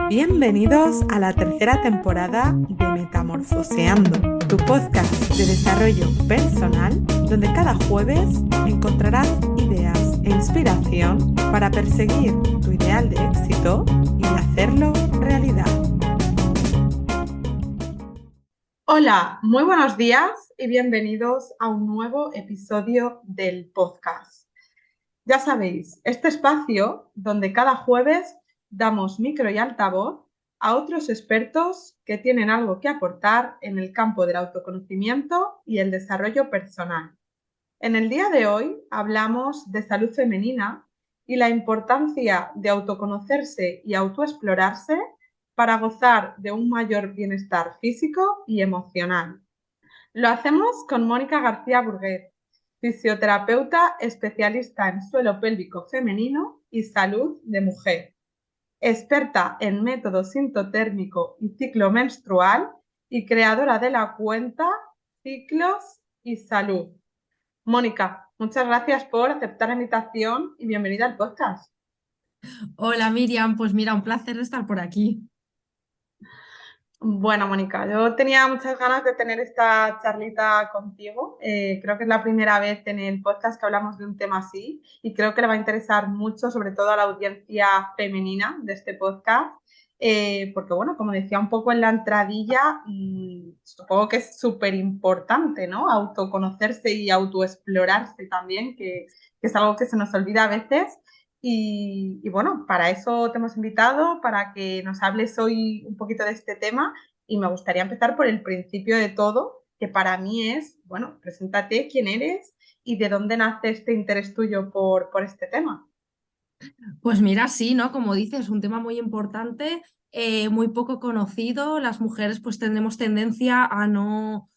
Bienvenidos a la tercera temporada de Metamorfoseando, tu podcast de desarrollo personal, donde cada jueves encontrarás ideas e inspiración para perseguir tu ideal de éxito y hacerlo realidad. Hola, muy buenos días y bienvenidos a un nuevo episodio del podcast. Ya sabéis, este espacio donde cada jueves damos micro y altavoz a otros expertos que tienen algo que aportar en el campo del autoconocimiento y el desarrollo personal. En el día de hoy hablamos de salud femenina y la importancia de autoconocerse y autoexplorarse para gozar de un mayor bienestar físico y emocional. Lo hacemos con Mónica García Burguet, fisioterapeuta especialista en suelo pélvico femenino y salud de mujer, experta en método sintotérmico y ciclo menstrual y creadora de la cuenta Ciclos y Salud. Mónica, muchas gracias por aceptar la invitación y bienvenida al podcast. Hola Miriam, pues mira, un placer estar por aquí. Bueno, Mónica, yo tenía muchas ganas de tener esta charlita contigo. Creo que es la primera vez en el podcast que hablamos de un tema así y creo que le va a interesar mucho, sobre todo a la audiencia femenina de este podcast, porque bueno, como decía un poco en la entradilla, supongo que es súper importante, ¿no? Autoconocerse y autoexplorarse también, que es algo que se nos olvida a veces. Y bueno, para eso te hemos invitado, para que nos hables hoy un poquito de este tema y me gustaría empezar por el principio de todo, que para mí es, bueno, preséntate quién eres y de dónde nace este interés tuyo por este tema. Pues mira, sí, ¿no? Como dices, un tema muy importante, muy poco conocido. Las mujeres pues tenemos tendencia a no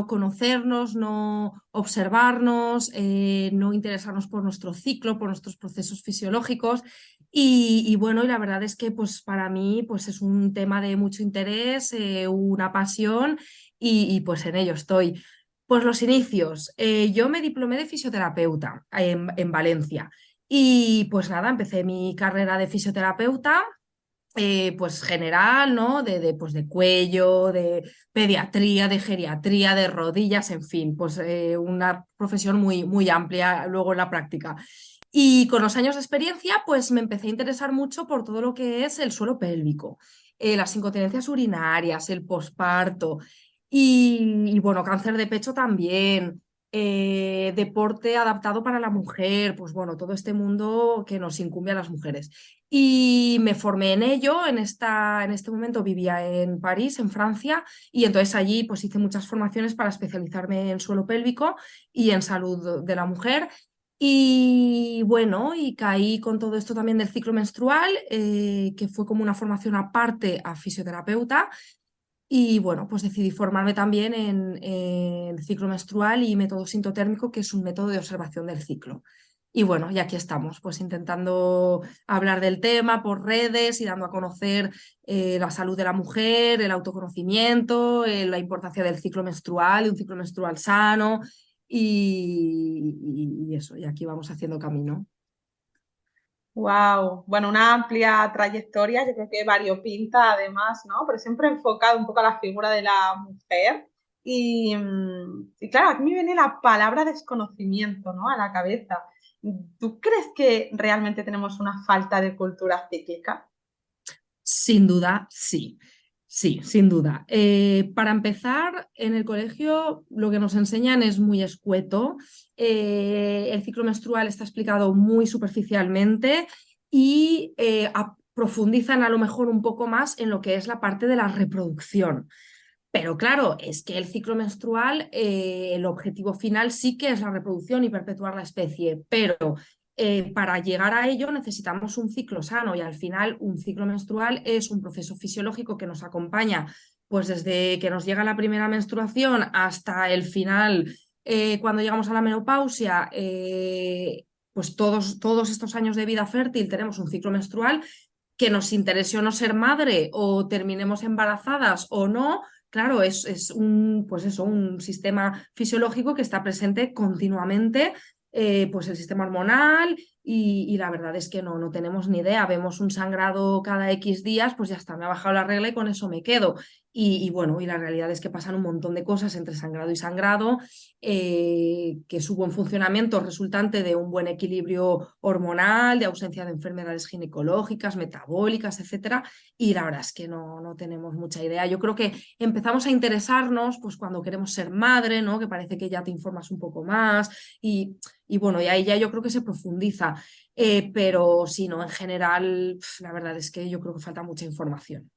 conocernos, no observarnos, no interesarnos por nuestro ciclo, por nuestros procesos fisiológicos. Y bueno, y la verdad es que pues para mí pues es un tema de mucho interés, una pasión y pues en ello estoy. Pues los inicios. Yo me diplomé de fisioterapeuta en Valencia. Y pues nada, empecé mi carrera de fisioterapeuta, pues general, ¿no? Pues de cuello, de pediatría, de geriatría, de rodillas, en fin, pues una profesión muy, muy amplia luego en la práctica. Y con los años de experiencia, pues me empecé a interesar mucho por todo lo que es el suelo pélvico, las incontinencias urinarias, el posparto y bueno, cáncer de pecho también, deporte adaptado para la mujer, pues bueno, todo este mundo que nos incumbe a las mujeres. Y me formé en ello, en este momento vivía en París, en Francia, y entonces allí pues hice muchas formaciones para especializarme en suelo pélvico y en salud de la mujer. Y bueno, y caí con todo esto también del ciclo menstrual, que fue como una formación aparte a fisioterapeuta. Y bueno, pues decidí formarme también en ciclo menstrual y método sintotérmico, que es un método de observación del ciclo. Y bueno, y aquí estamos, pues intentando hablar del tema por redes y dando a conocer la salud de la mujer, el autoconocimiento, la importancia del ciclo menstrual, de un ciclo menstrual sano y eso, y aquí vamos haciendo camino. Wow, bueno, una amplia trayectoria, yo creo que variopinta además, ¿no? Pero siempre enfocado un poco a la figura de la mujer. Y claro, aquí me viene la palabra desconocimiento, ¿no? A la cabeza. ¿Tú crees que realmente tenemos una falta de cultura cíclica? Sin duda, sí. Sí, sin duda. Para empezar, en el colegio lo que nos enseñan es muy escueto. El ciclo menstrual está explicado muy superficialmente y profundizan a lo mejor un poco más en lo que es la parte de la reproducción. Pero claro, es que el ciclo menstrual, el objetivo final sí que es la reproducción y perpetuar la especie, pero para llegar a ello necesitamos un ciclo sano y al final un ciclo menstrual es un proceso fisiológico que nos acompaña pues desde que nos llega la primera menstruación hasta el final, cuando llegamos a la menopausia, pues todos estos años de vida fértil tenemos un ciclo menstrual que nos interese o no ser madre o terminemos embarazadas o no. Claro, es un, pues eso, un sistema fisiológico que está presente continuamente, pues el sistema hormonal y la verdad es que no tenemos ni idea. Vemos un sangrado cada X días, pues ya está, me ha bajado la regla y con eso me quedo. Y bueno, y la realidad es que pasan un montón de cosas entre sangrado y sangrado, que su buen funcionamiento resultante de un buen equilibrio hormonal, de ausencia de enfermedades ginecológicas, metabólicas, etcétera. Y la verdad es que no tenemos mucha idea. Yo creo que empezamos a interesarnos pues cuando queremos ser madre, ¿no? Que parece que ya te informas un poco más y bueno, y ahí ya yo creo que se profundiza. Pero si no, en general, la verdad es que yo creo que falta mucha información.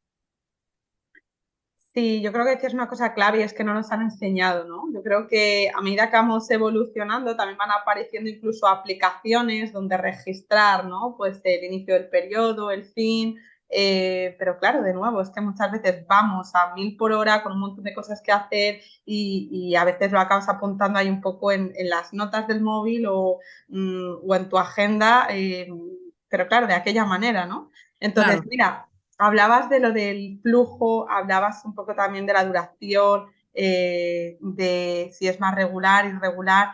Sí, yo creo que decías una cosa clave y es que no nos han enseñado, ¿no? Yo creo que a medida que vamos evolucionando también van apareciendo incluso aplicaciones donde registrar, ¿no? Pues el inicio del periodo, el fin, pero claro, de nuevo, es que muchas veces vamos a 1000 por hora con un montón de cosas que hacer y a veces lo acabas apuntando ahí un poco en las notas del móvil o en tu agenda, pero claro, de aquella manera, ¿no? Entonces, Claro. mira, hablabas de lo del flujo, hablabas un poco también de la duración, de si es más regular, irregular.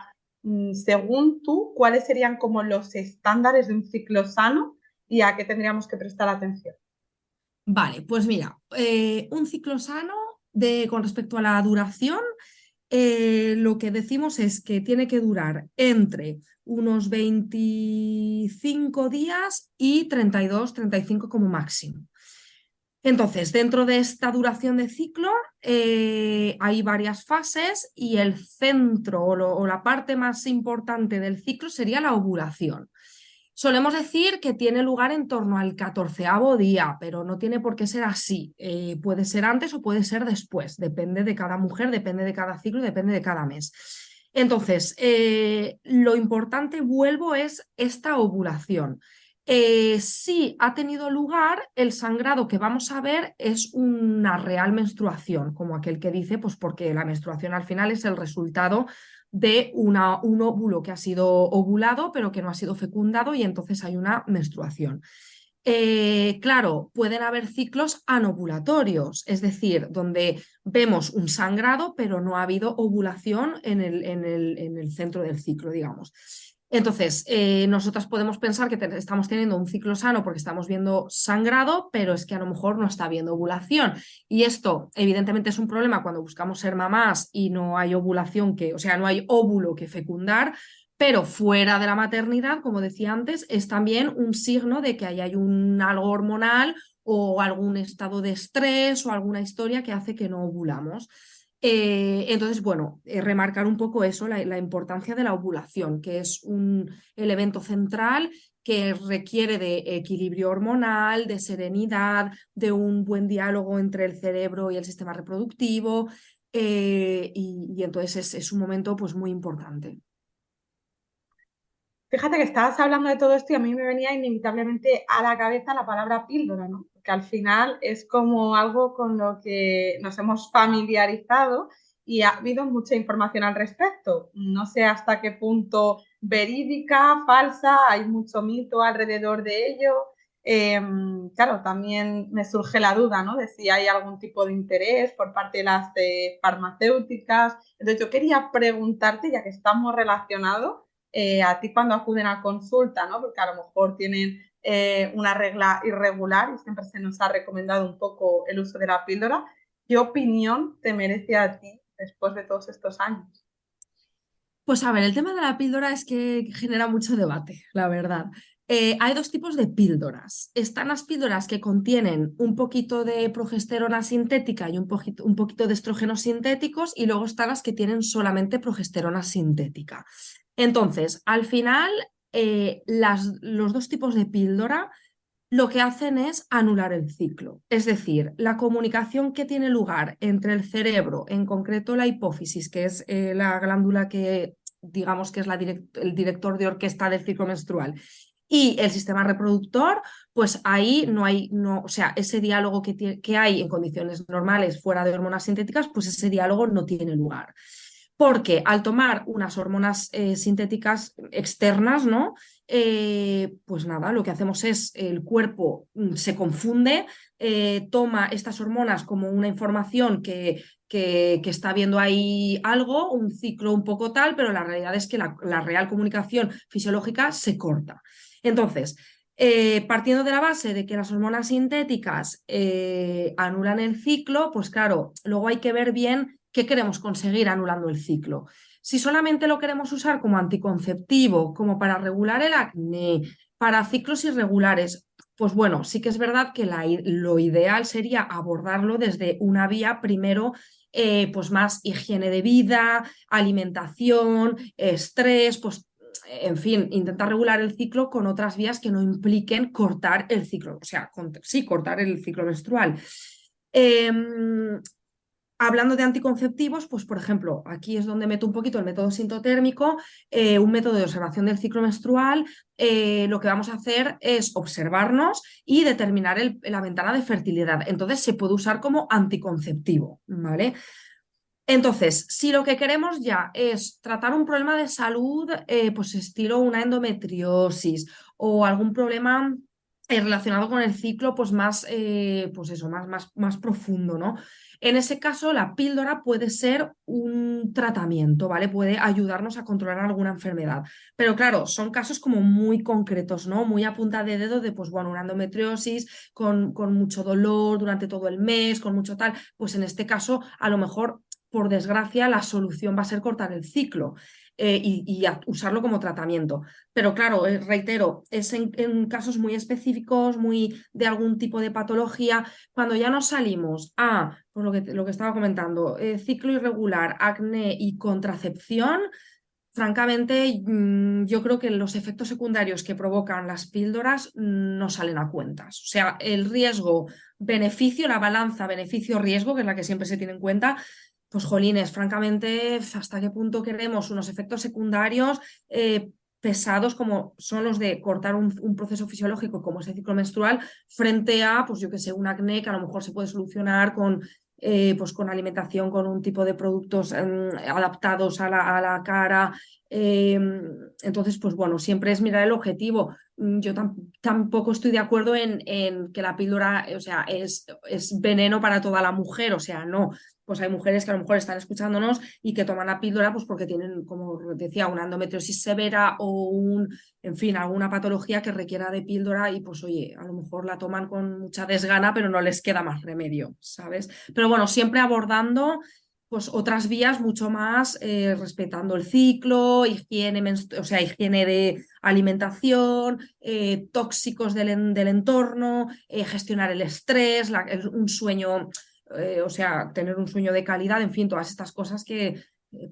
Según tú, ¿cuáles serían como los estándares de un ciclo sano y a qué tendríamos que prestar atención? Vale, pues mira, un ciclo sano con respecto a la duración, lo que decimos es que tiene que durar entre unos 25 días y 32, 35 como máximo. Entonces, dentro de esta duración de ciclo hay varias fases y el centro o la parte más importante del ciclo sería la ovulación. Solemos decir que tiene lugar en torno al 14º día, pero no tiene por qué ser así. Puede ser antes o puede ser después. Depende de cada mujer, depende de cada ciclo, depende de cada mes. Entonces, lo importante, vuelvo, es esta ovulación. Si ha tenido lugar, el sangrado que vamos a ver es una real menstruación, como aquel que dice, pues porque la menstruación al final es el resultado de un óvulo que ha sido ovulado pero que no ha sido fecundado y entonces hay una menstruación. Claro, pueden haber ciclos anovulatorios, es decir, donde vemos un sangrado pero no ha habido ovulación en el centro del ciclo, digamos. Entonces, nosotras podemos pensar que estamos teniendo un ciclo sano porque estamos viendo sangrado, pero es que a lo mejor no está habiendo ovulación. Y esto, evidentemente, es un problema cuando buscamos ser mamás y no hay ovulación o sea, no hay óvulo que fecundar, pero fuera de la maternidad, como decía antes, es también un signo de que ahí hay algo hormonal o algún estado de estrés o alguna historia que hace que no ovulamos. Entonces, bueno, remarcar un poco eso, la importancia de la ovulación, que es el evento central que requiere de equilibrio hormonal, de serenidad, de un buen diálogo entre el cerebro y el sistema reproductivo, y entonces es un momento pues muy importante. Fíjate que estabas hablando de todo esto y a mí me venía inevitablemente a la cabeza la palabra píldora, ¿no? Porque al final es como algo con lo que nos hemos familiarizado y ha habido mucha información al respecto. No sé hasta qué punto verídica, falsa, hay mucho mito alrededor de ello. Claro, también me surge la duda, ¿no? De si hay algún tipo de interés por parte de las farmacéuticas. Entonces yo quería preguntarte, ya que estamos relacionados, a ti cuando acuden a consulta, ¿no? Porque a lo mejor tienen una regla irregular y siempre se nos ha recomendado un poco el uso de la píldora. ¿Qué opinión te merece a ti después de todos estos años? Pues a ver, el tema de la píldora es que genera mucho debate, la verdad. Hay dos tipos de píldoras. Están las píldoras que contienen un poquito de progesterona sintética y un poquito de estrógenos sintéticos, y luego están las que tienen solamente progesterona sintética. Entonces, al final, los dos tipos de píldora lo que hacen es anular el ciclo. Es decir, la comunicación que tiene lugar entre el cerebro, en concreto la hipófisis, que es la glándula que digamos que es el director de orquesta del ciclo menstrual, y el sistema reproductor, pues ahí no hay, no, o sea, ese diálogo que hay en condiciones normales fuera de hormonas sintéticas, pues ese diálogo no tiene lugar. porque al tomar unas hormonas sintéticas externas, ¿no? Pues nada, lo que hacemos es el cuerpo se confunde, toma estas hormonas como una información que está viendo ahí algo, un ciclo un poco tal, pero la realidad es que la real comunicación fisiológica se corta. Entonces, partiendo de la base de que las hormonas sintéticas anulan el ciclo, pues claro, luego hay que ver bien qué queremos conseguir anulando el ciclo. Si solamente lo queremos usar como anticonceptivo, como para regular el acné, para ciclos irregulares, pues bueno, sí que es verdad que lo ideal sería abordarlo desde una vía primero, pues más higiene de vida, alimentación, estrés, pues en fin, intentar regular el ciclo con otras vías que no impliquen cortar el ciclo, o sea, sí, cortar el ciclo menstrual. Eh, Hablando de anticonceptivos, pues por ejemplo, aquí es donde meto un poquito el método sintotérmico, un método de observación del ciclo menstrual. Lo que vamos a hacer es observarnos y determinar la ventana de fertilidad. Entonces se puede usar como anticonceptivo, ¿vale? Entonces, si lo que queremos ya es tratar un problema de salud, pues estilo una endometriosis o algún problema relacionado con el ciclo, pues más, pues eso, más profundo, ¿no? En ese caso, la píldora puede ser un tratamiento, ¿vale? Puede ayudarnos a controlar alguna enfermedad. Pero claro, son casos como muy concretos, ¿no? Muy a punta de dedo de, pues bueno, una endometriosis con mucho dolor durante todo el mes, con mucho tal. Pues en este caso, a lo mejor por desgracia, la solución va a ser cortar el ciclo y usarlo como tratamiento. Pero claro, reitero, es en casos muy específicos, muy de algún tipo de patología, cuando ya nos salimos a, por lo que estaba comentando, ciclo irregular, acné y contracepción. Francamente, yo creo que los efectos secundarios que provocan las píldoras no salen a cuentas. O sea, el riesgo-beneficio, la balanza beneficio-riesgo, que es la que siempre se tiene en cuenta, pues jolines, francamente, ¿hasta qué punto queremos unos efectos secundarios pesados como son los de cortar un proceso fisiológico como es el ciclo menstrual frente a, pues yo que sé, un acné que a lo mejor se puede solucionar pues con alimentación, con un tipo de productos adaptados a la cara. eh, entonces, pues bueno, siempre es mirar el objetivo. Yo tampoco estoy de acuerdo en que la píldora, o sea, es veneno para toda la mujer, o sea, no. Pues hay mujeres que a lo mejor están escuchándonos y que toman la píldora pues porque tienen, como decía, una endometriosis severa o en fin, alguna patología que requiera de píldora y pues oye, a lo mejor la toman con mucha desgana, pero no les queda más remedio, ¿sabes? Pero bueno, siempre abordando pues otras vías mucho más respetando el ciclo, o sea, higiene de alimentación, tóxicos del entorno, gestionar el estrés, un sueño, o sea, tener un sueño de calidad, en fin, todas estas cosas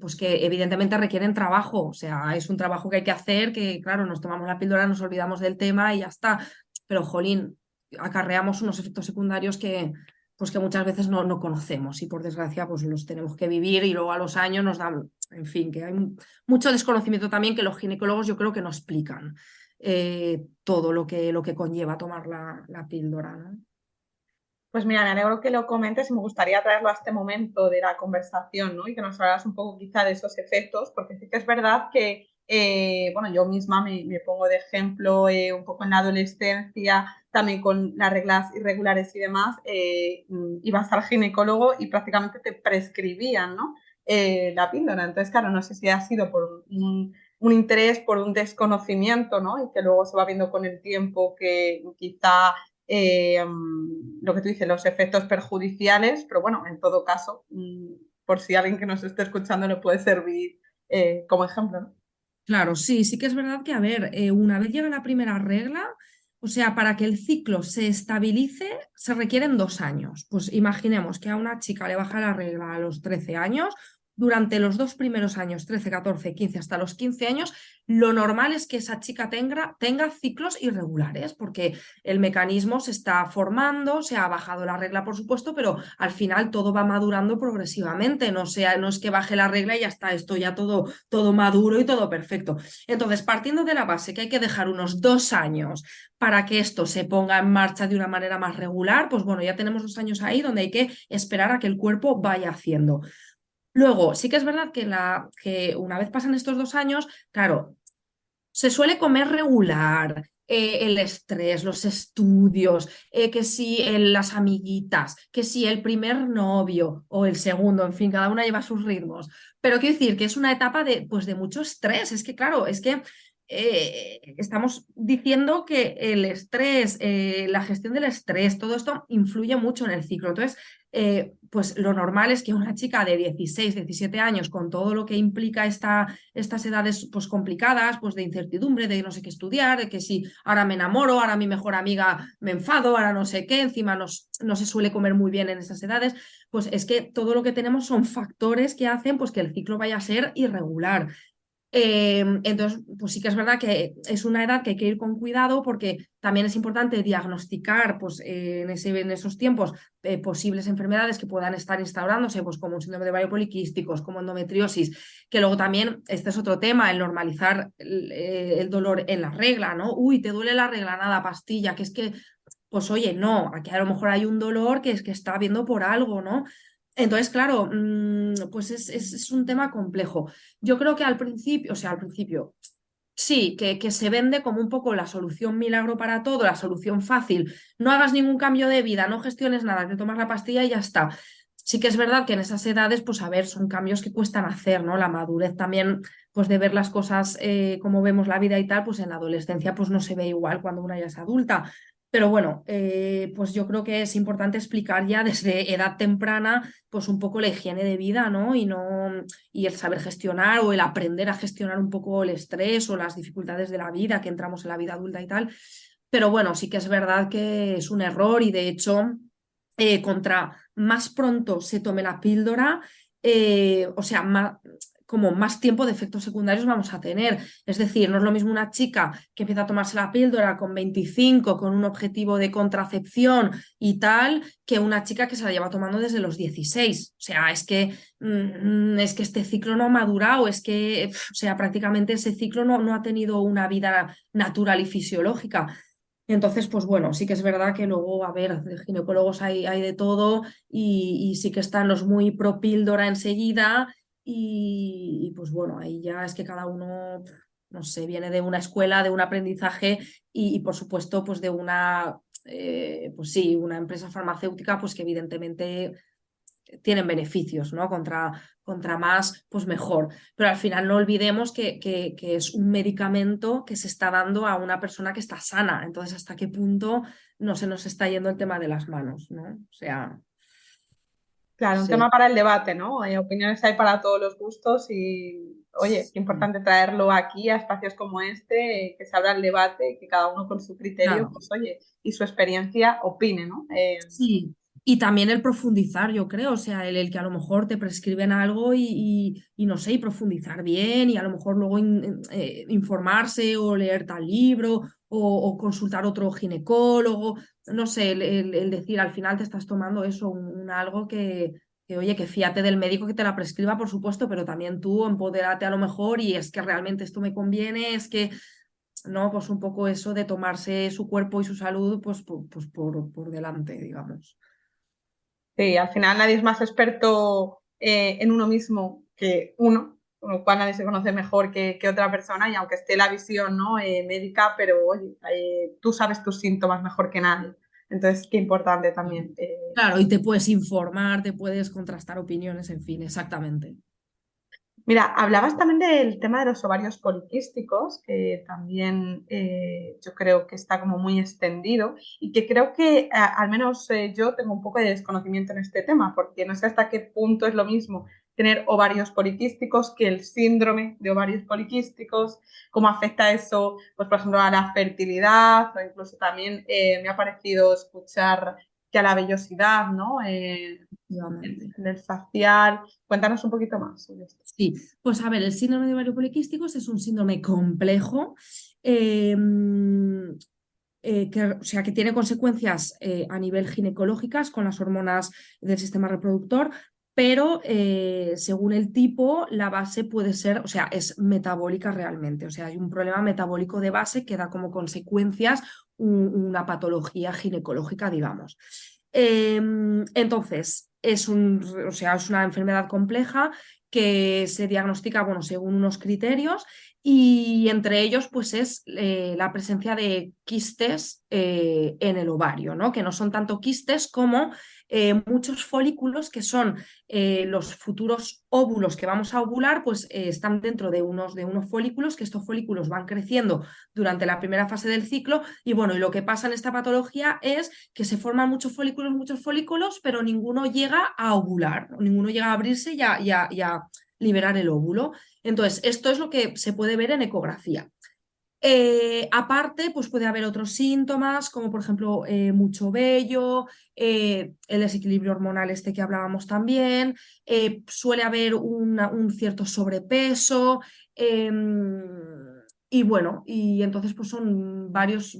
pues que evidentemente requieren trabajo, o sea, es un trabajo que hay que hacer, que claro, nos tomamos la píldora, nos olvidamos del tema y ya está, pero jolín, acarreamos unos efectos secundarios pues que muchas veces no conocemos y por desgracia pues los tenemos que vivir y luego a los años nos dan, en fin, que hay mucho desconocimiento también que los ginecólogos yo creo que no explican todo lo que conlleva tomar la píldora, ¿no? Pues mira, me alegro que lo comentes y me gustaría traerlo a este momento de la conversación, ¿no? Y que nos hablas un poco quizá de esos efectos, porque sí que es verdad que, bueno, yo misma me pongo de ejemplo un poco en la adolescencia, también con las reglas irregulares y demás, ibas al ginecólogo y prácticamente te prescribían, ¿no? La píldora. Entonces, claro, no sé si ha sido por un interés, por un desconocimiento, ¿no? Y que luego se va viendo con el tiempo que quizá lo que tú dices, los efectos perjudiciales, pero bueno, en todo caso, por si alguien que nos esté escuchando le puede servir como ejemplo, ¿no? Claro, sí, sí que es verdad que, a ver, una vez llega la primera regla, o sea, para que el ciclo se estabilice, se requieren 2 años. Pues imaginemos que a una chica le baja la regla a los 13 años, durante los 2 primeros años, 13, 14, 15, hasta los 15 años, lo normal es que esa chica tenga ciclos irregulares, porque el mecanismo se está formando, se ha bajado la regla, por supuesto, pero al final todo va madurando progresivamente, no es que baje la regla y ya está, esto ya todo maduro y todo perfecto. Entonces, partiendo de la base que hay que dejar unos 2 años para que esto se ponga en marcha de una manera más regular, pues bueno, ya tenemos 2 años ahí donde hay que esperar a que el cuerpo vaya haciendo. Luego, sí que es verdad que una vez pasan estos 2 años, claro, se suele comer regular, el estrés, los estudios, que si las amiguitas, que si el primer novio o el segundo, en fin, cada una lleva sus ritmos. Pero quiero decir que es una etapa de, pues, de mucho estrés. Es que, claro, es que estamos diciendo que el estrés, la gestión del estrés, todo esto influye mucho en el ciclo. Entonces, pues lo normal es que una chica de 16, 17 años, con todo lo que implica estas edades pues complicadas, pues de incertidumbre, de no sé qué estudiar, de que si ahora me enamoro, ahora mi mejor amiga me enfado, ahora no sé qué, encima no se suele comer muy bien en esas edades, pues es que todo lo que tenemos son factores que hacen pues que el ciclo vaya a ser irregular. Entonces, pues sí que es verdad que es una edad que hay que ir con cuidado porque también es importante diagnosticar pues, en esos tiempos posibles enfermedades que puedan estar instaurándose, pues como un síndrome de ovario poliquísticos, como endometriosis, que luego también, este es otro tema, el normalizar el dolor en la regla, ¿no? Uy, te duele la regla, nada, pastilla, que es que, pues oye, no, aquí a lo mejor hay un dolor que es que está viendo por algo, ¿no? Entonces, claro, pues es un tema complejo. Yo creo que al principio, o sea, al principio, sí, que se vende como un poco la solución milagro para todo, la solución fácil. No hagas ningún cambio de vida, no gestiones nada, te tomas la pastilla y ya está. Sí que es verdad que en esas edades, pues a ver, son cambios que cuestan hacer, ¿no? La madurez también, pues de ver las cosas como vemos la vida y tal, pues en la adolescencia pues no se ve igual cuando una ya es adulta. Pero bueno, pues yo creo que es importante explicar ya desde edad temprana, pues un poco la higiene de vida, ¿no? Y el saber gestionar o el aprender a gestionar un poco el estrés o las dificultades de la vida, que entramos en la vida adulta y tal. Pero bueno, sí que es verdad que es un error y de hecho, contra más pronto se tome la píldora, o sea, como más tiempo de efectos secundarios vamos a tener. Es decir, no es lo mismo una chica que empieza a tomarse la píldora con 25 con un objetivo de contracepción y tal, que una chica que se la lleva tomando desde los 16. O sea, es que este ciclo no ha madurado, es que, o sea, prácticamente ese ciclo no ha tenido una vida natural y fisiológica. Entonces, pues bueno, sí que es verdad que luego, a ver, de ginecólogos hay de todo y sí que están los muy pro píldora enseguida y pues bueno, ahí ya es que cada uno, no sé, viene de una escuela, de un aprendizaje y por supuesto, pues de pues sí, una empresa farmacéutica, pues que evidentemente tienen beneficios, ¿no? Contra más, pues mejor. Pero al final no olvidemos que es un medicamento que se está dando a una persona que está sana. Entonces, ¿hasta qué punto no se nos está yendo el tema de las manos, ¿no? O sea, Claro, un sí, tema para el debate, ¿no? Opiniones hay para todos los gustos y, oye, qué importante traerlo aquí a espacios como este, que se abra el debate, que cada uno con su criterio, claro. pues oye, y su experiencia opine, ¿no? Sí, y también el profundizar, yo creo, o sea, el que a lo mejor te prescriben algo y no sé, y profundizar bien y a lo mejor luego informarse o leer tal libro o consultar otro ginecólogo, no sé, el decir al final te estás tomando eso, algo oye, que fíate del médico que te la prescriba, por supuesto, pero también tú empodérate a lo mejor y es que realmente esto me conviene, es que ¿no? Pues un poco eso de tomarse su cuerpo y su salud pues, por delante, digamos. Sí, al final nadie es más experto en uno mismo que uno, con lo cual nadie se conoce mejor que otra persona y aunque esté la visión, ¿no? Médica, pero oye, tú sabes tus síntomas mejor que nadie. Entonces, qué importante también. Claro, y te puedes informar, te puedes contrastar opiniones, en fin, exactamente. Mira, hablabas también del tema de los ovarios poliquísticos, que también yo creo que está como muy extendido y que creo que al menos yo tengo un poco de desconocimiento en este tema, porque no sé hasta qué punto es lo mismo tener ovarios poliquísticos que el síndrome de ovarios poliquísticos, cómo afecta eso, pues por ejemplo, a la fertilidad o incluso también me ha parecido escuchar que a la vellosidad, ¿no? Efectivamente. Del facial. Cuéntanos un poquito más sobre esto. Sí, pues a ver, el síndrome de ovario poliquísticos es un síndrome complejo, eh, o sea, que tiene consecuencias a nivel ginecológicas con las hormonas del sistema reproductor, pero según el tipo, la base puede ser, o sea, es metabólica realmente, o sea, hay un problema metabólico de base que da como consecuencias una patología ginecológica, digamos. Entonces, o sea, es una enfermedad compleja que se diagnostica, bueno, según unos criterios y entre ellos pues es la presencia de quistes en el ovario, ¿no? Que no son tanto quistes como muchos folículos que son los futuros óvulos que vamos a ovular, pues están dentro de unos folículos, que estos folículos van creciendo durante la primera fase del ciclo y bueno, y lo que pasa en esta patología es que se forman muchos folículos, pero ninguno llega a ovular, ¿no? Ninguno llega a abrirse y a liberar el óvulo. Entonces, esto es lo que se puede ver en ecografía. Aparte, pues puede haber otros síntomas, como por ejemplo mucho vello, el desequilibrio hormonal este que hablábamos también, suele haber un cierto sobrepeso, y bueno, y entonces pues son varios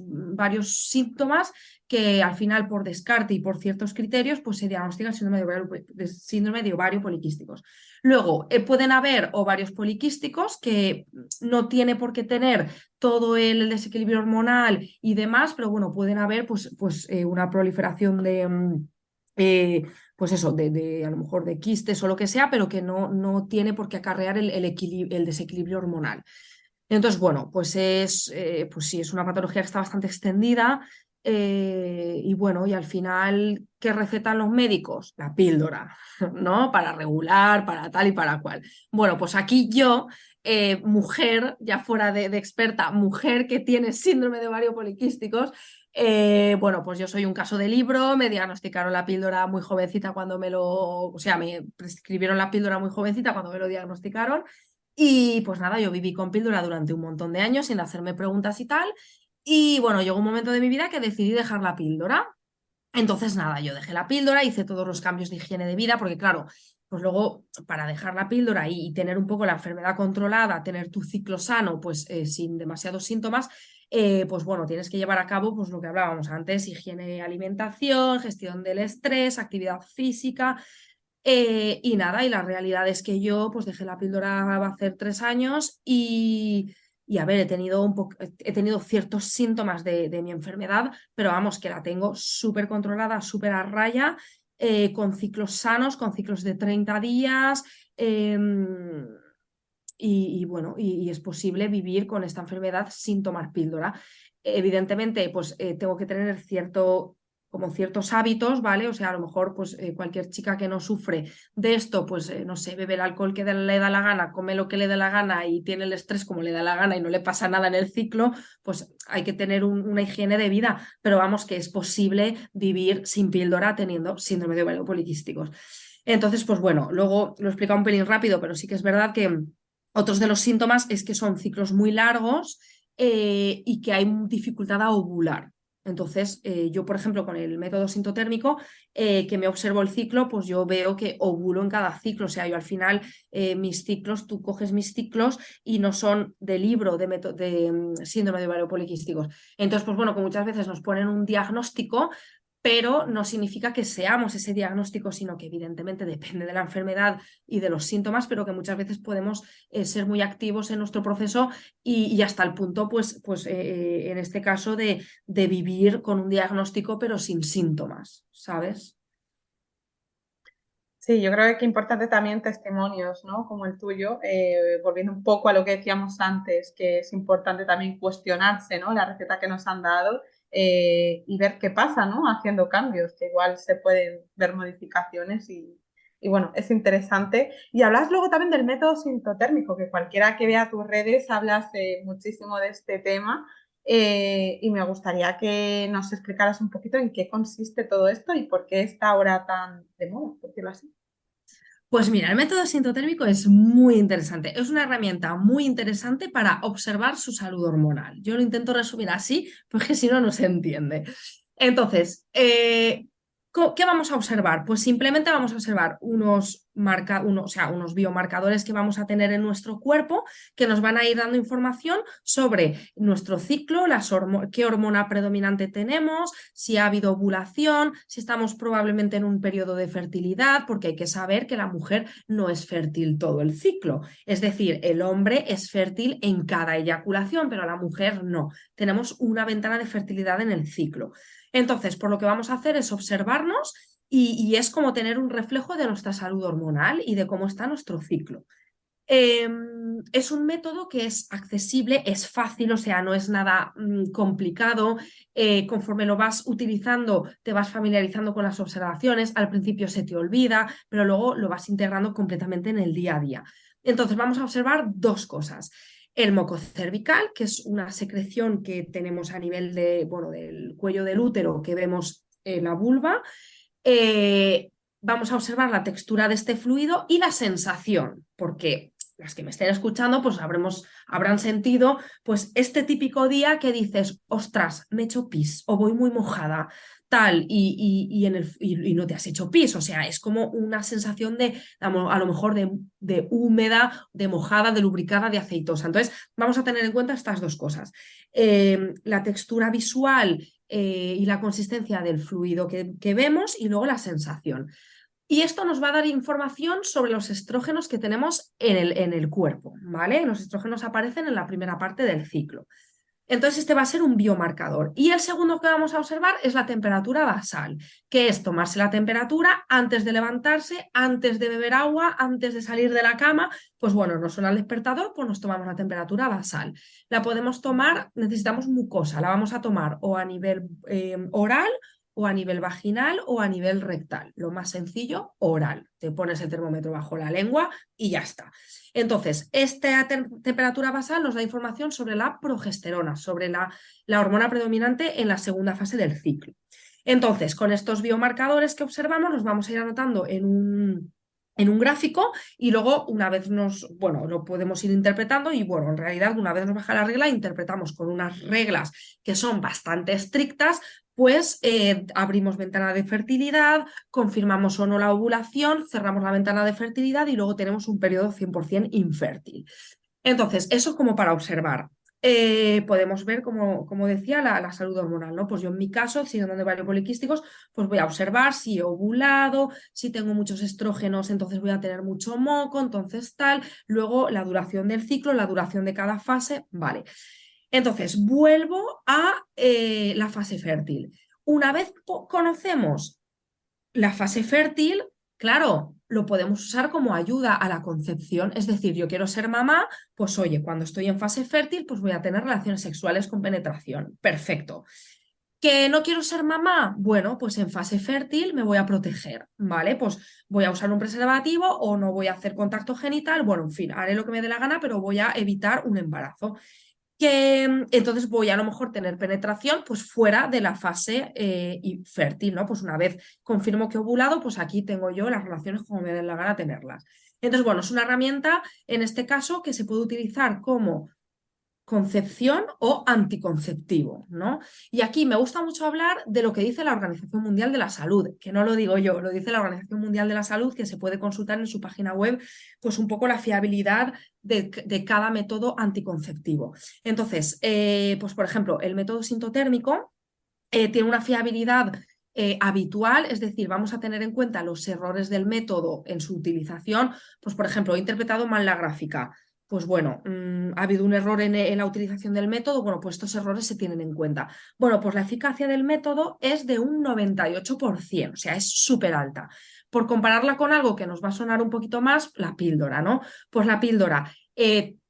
síntomas que al final por descarte y por ciertos criterios pues se diagnostican síndrome de ovario poliquísticos. Luego, pueden haber ovarios poliquísticos que no tiene por qué tener todo el desequilibrio hormonal y demás, pero bueno, pueden haber una proliferación de, pues eso, a lo mejor de quistes o lo que sea, pero que no tiene por qué acarrear el desequilibrio hormonal. Entonces, bueno, pues sí, es una patología que está bastante extendida y bueno, y al final, ¿qué recetan los médicos? La píldora, ¿no? Para regular, para tal y para cual. Bueno, pues aquí yo, mujer, ya fuera de experta, mujer que tiene síndrome de ovario poliquísticos, bueno, pues yo soy un caso de libro, me diagnosticaron la píldora muy jovencita o sea, me prescribieron la píldora muy jovencita cuando me lo diagnosticaron. Y pues nada, yo viví con píldora durante un montón de años sin hacerme preguntas y tal. Y bueno, llegó un momento de mi vida que decidí dejar la píldora. Entonces nada, yo dejé la píldora, hice todos los cambios de higiene de vida, porque claro, pues luego para dejar la píldora y tener un poco la enfermedad controlada, tener tu ciclo sano, pues sin demasiados síntomas, pues bueno, tienes que llevar a cabo pues lo que hablábamos antes, higiene, alimentación, gestión del estrés, actividad física. Y nada, y la realidad es que yo pues dejé la píldora va a hacer 3 años y a ver, he tenido ciertos síntomas de mi enfermedad, pero vamos, que la tengo súper controlada, súper a raya, con ciclos sanos, con ciclos de 30 días. Y bueno, y es posible vivir con esta enfermedad sin tomar píldora. Evidentemente, pues tengo que tener como ciertos hábitos, ¿vale? O sea, a lo mejor, pues cualquier chica que no sufre de esto, pues no sé, bebe el alcohol que le da la gana, come lo que le da la gana y tiene el estrés como le da la gana y no le pasa nada en el ciclo, pues hay que tener una higiene de vida. Pero vamos, que es posible vivir sin píldora teniendo síndrome de ovario poliquísticos. Entonces, pues bueno, luego lo he explicado un pelín rápido, pero sí que es verdad que otros de los síntomas es que son ciclos muy largos y que hay dificultad a ovular. Entonces, yo, por ejemplo, con el método sintotérmico, que me observo el ciclo, pues yo veo que ovulo en cada ciclo. O sea, yo al final, mis ciclos, tú coges mis ciclos y no son de libro de síndrome de ovario poliquísticos. Entonces, pues bueno, que muchas veces nos ponen un diagnóstico, pero no significa que seamos ese diagnóstico, sino que evidentemente depende de la enfermedad y de los síntomas, pero que muchas veces podemos ser muy activos en nuestro proceso y hasta el punto, en este caso, de vivir con un diagnóstico, pero sin síntomas, ¿sabes? Sí, yo creo que es importante también testimonios, ¿no? Como el tuyo, volviendo un poco a lo que decíamos antes, que es importante también cuestionarse, ¿no? La receta que nos han dado y ver qué pasa, ¿no? Haciendo cambios, que igual se pueden ver modificaciones y bueno, es interesante. Y hablas luego también del método sintotérmico, que cualquiera que vea tus redes hablas muchísimo de este tema. Y me gustaría que nos explicaras un poquito en qué consiste todo esto y por qué está ahora tan de moda, por decirlo así. Pues mira, el método sintotérmico es muy interesante. Es una herramienta muy interesante para observar su salud hormonal. Yo lo intento resumir así, porque si no, no se entiende. Entonces, ¿qué vamos a observar? Pues simplemente vamos a observar o sea, unos biomarcadores que vamos a tener en nuestro cuerpo que nos van a ir dando información sobre nuestro ciclo, qué hormona predominante tenemos, si ha habido ovulación, si estamos probablemente en un periodo de fertilidad, porque hay que saber que la mujer no es fértil todo el ciclo. Es decir, el hombre es fértil en cada eyaculación, pero la mujer no. Tenemos una ventana de fertilidad en el ciclo. Entonces, por lo que vamos a hacer es observarnos y es como tener un reflejo de nuestra salud hormonal y de cómo está nuestro ciclo. Es un método que es accesible, es fácil, o sea, no es nada complicado. Conforme lo vas utilizando, te vas familiarizando con las observaciones. Al principio se te olvida, pero luego lo vas integrando completamente en el día a día. Entonces, vamos a observar dos cosas. El moco cervical, que es una secreción que tenemos a nivel de, bueno, del cuello del útero, que vemos en la vulva. Vamos a observar la textura de este fluido y la sensación, porque las que me estén escuchando pues habrán sentido pues este típico día que dices, ostras, me he hecho pis o voy muy mojada, tal, y no te has hecho pis, o sea, es como una sensación de, a lo mejor de húmeda, de mojada, de lubricada, de aceitosa. Entonces, vamos a tener en cuenta estas dos cosas. La textura visual y la consistencia del fluido que vemos y luego la sensación. Y esto nos va a dar información sobre los estrógenos que tenemos en el cuerpo, ¿vale? Los estrógenos aparecen en la primera parte del ciclo. Entonces, este va a ser un biomarcador. Y el segundo que vamos a observar es la temperatura basal, que es tomarse la temperatura antes de levantarse, antes de beber agua, antes de salir de la cama. Pues bueno, nos suena el despertador, pues nos tomamos la temperatura basal. La podemos tomar, necesitamos mucosa, la vamos a tomar o a nivel oral o a nivel vaginal o a nivel rectal. Lo más sencillo, oral. Te pones el termómetro bajo la lengua y ya está. Entonces, esta temperatura basal nos da información sobre la progesterona, sobre la hormona predominante en la segunda fase del ciclo. Entonces, con estos biomarcadores que observamos, los vamos a ir anotando en un gráfico y luego una vez lo podemos ir interpretando y bueno, en realidad una vez nos baja la regla, interpretamos con unas reglas que son bastante estrictas, pues abrimos ventana de fertilidad, confirmamos o no la ovulación, cerramos la ventana de fertilidad y luego tenemos un periodo 100% infértil. Entonces, eso como para observar. Podemos ver, como decía, la salud hormonal, ¿no? Pues yo en mi caso, síndrome de ovario poliquísticos, pues voy a observar si he ovulado, si tengo muchos estrógenos, entonces voy a tener mucho moco, entonces tal. Luego la duración del ciclo, la duración de cada fase, vale. Entonces, vuelvo a la fase fértil. Una vez conocemos la fase fértil, claro, lo podemos usar como ayuda a la concepción. Es decir, yo quiero ser mamá, pues oye, cuando estoy en fase fértil, pues voy a tener relaciones sexuales con penetración. Perfecto. ¿Que no quiero ser mamá? Bueno, pues en fase fértil me voy a proteger, ¿vale? Pues voy a usar un preservativo o no voy a hacer contacto genital. Bueno, en fin, haré lo que me dé la gana, pero voy a evitar un embarazo que entonces voy a lo mejor tener penetración pues fuera de la fase fértil, ¿no? Pues una vez confirmo que he ovulado, pues aquí tengo yo las relaciones como me den la gana tenerlas. Entonces, bueno, es una herramienta en este caso que se puede utilizar como concepción o anticonceptivo, ¿no? Y aquí me gusta mucho hablar de lo que dice la Organización Mundial de la Salud, que no lo digo yo, lo dice la Organización Mundial de la Salud, que se puede consultar en su página web, pues un poco la fiabilidad de cada método anticonceptivo. Entonces, pues por ejemplo, el método sintotérmico tiene una fiabilidad habitual, es decir, vamos a tener en cuenta los errores del método en su utilización. Pues, por ejemplo, he interpretado mal la gráfica. Pues bueno, ha habido un error en la utilización del método, bueno, pues estos errores se tienen en cuenta. Bueno, pues la eficacia del método es de un 98%, o sea, es súper alta. Por compararla con algo que nos va a sonar un poquito más, la píldora, ¿no? Pues la píldora,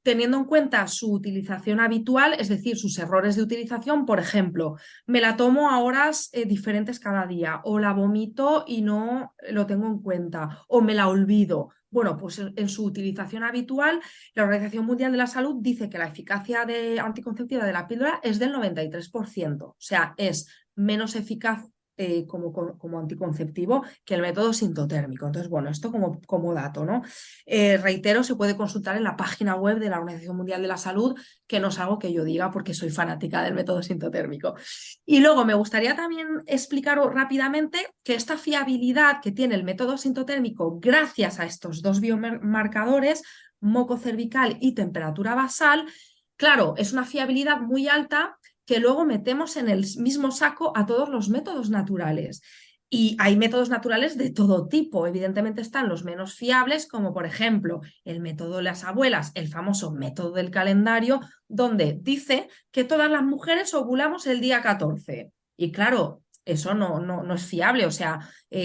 teniendo en cuenta su utilización habitual, es decir, sus errores de utilización, por ejemplo, me la tomo a horas diferentes cada día, o la vomito y no lo tengo en cuenta, o me la olvido. Bueno, pues en su utilización habitual, la Organización Mundial de la Salud dice que la eficacia anticonceptiva de la píldora es del 93%, o sea, es menos eficaz como anticonceptivo que el método sintotérmico. Entonces, bueno, esto como dato, ¿no? Reitero, se puede consultar en la página web de la Organización Mundial de la Salud, que no es algo que yo diga porque soy fanática del método sintotérmico. Y luego me gustaría también explicaros rápidamente que esta fiabilidad que tiene el método sintotérmico gracias a estos dos biomarcadores, moco cervical y temperatura basal, claro, es una fiabilidad muy alta que luego metemos en el mismo saco a todos los métodos naturales. Y hay métodos naturales de todo tipo. Evidentemente están los menos fiables, como por ejemplo el método de las abuelas, el famoso método del calendario, donde dice que todas las mujeres ovulamos el día 14. Y claro, eso no es fiable. O sea,